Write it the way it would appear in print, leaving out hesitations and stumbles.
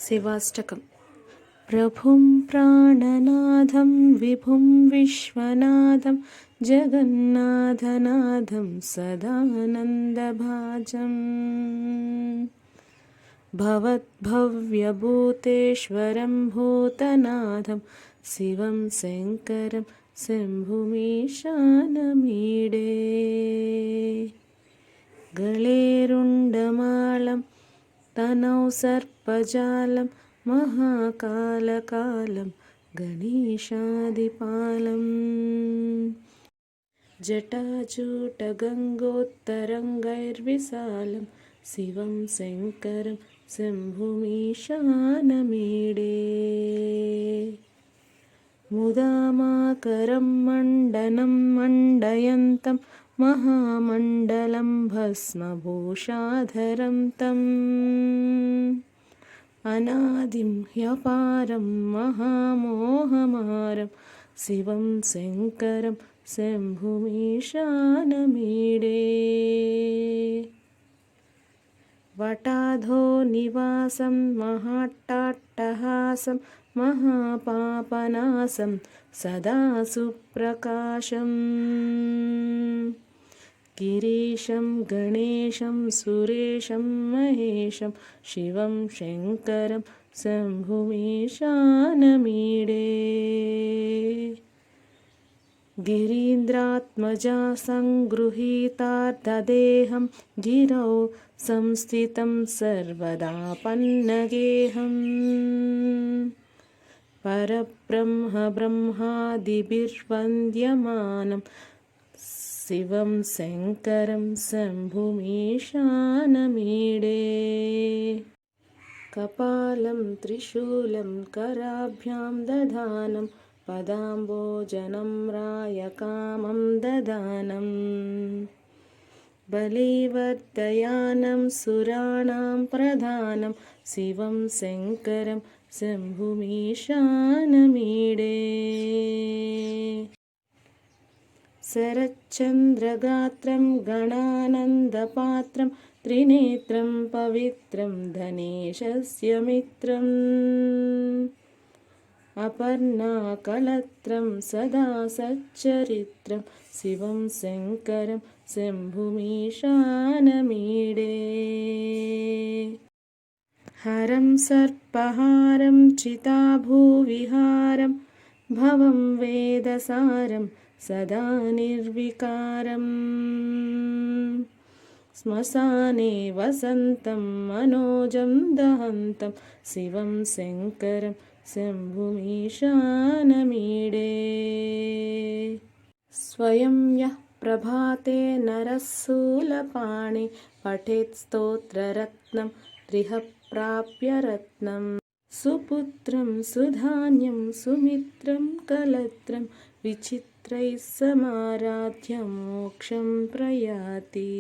शिवाष्टकम्। प्रभुं प्राणनाथं विभुं विश्वनाथं जगन्नाथनाथं सदानन्दभाजम् भवद्भव्यभूतेश्वरं भूतनाथं शिवं शङ्करं शम्भुमीशानमीडे गळेरुण्डमालं तनौ सर्पजालं महाकालकालं गणेशादिपालम् जटाजूटगङ्गोत्तरङ्गैर्विशालं शिवं शङ्करं शम्भुमीशानमीडे मुदामाकरं मण्डनं मण्डयन्तं महामण्डलं भस्मभूषाधरं तम् अनादिं ह्यपारं महामोहमारं शिवं शङ्करं शम्भुमीशानमीडे वटाधो निवासं महाट्टाट्टहासं महापापनाशं सदा सुप्रकाशम् गिरीशं गणेशं सुरेशं महेशं शिवं शङ्करं शम्भुमीशानमीडे गिरीन्द्रात्मजा सङ्गृहीतार्धदेहं गिरौ संस्थितं सर्वदा पन्नगेहम् परब्रह्म ब्रह्मादिभिर्वन्द्यमानं शिवं शङ्करं शम्भुमीशानमीडे कपालं त्रिशूलं कराभ्यां दधानं पदाम्बोजनं रायकामं ददानं बलिवर्धयानं सुराणां प्रधानं शिवं शङ्करं शम्भुमीशानमीडे शरच्चन्द्रगात्रं गणानन्दपात्रं त्रिनेत्रं पवित्रं धनेशस्य मित्रम् अपर्णाकलत्रं सदा सच्चरित्रं शिवं शङ्करं शम्भुमीशानमीडे हरं सर्पहारं चिताभूविहारं भवं वेदसारं सदा निर्विकारम् श्मशाने वसन्तं मनोजं दहन्तं शिवं शङ्करं शम्भुमीशानमीडे स्वयं यः प्रभाते नरः शूलपाणे पठेत् स्तोत्ररत्नं त्रिह प्राप्य रत्नं सुपुत्रं सुधान्यं सुमित्रं कलत्रं विचित्रैः समाराध्य मोक्षं प्रयाति।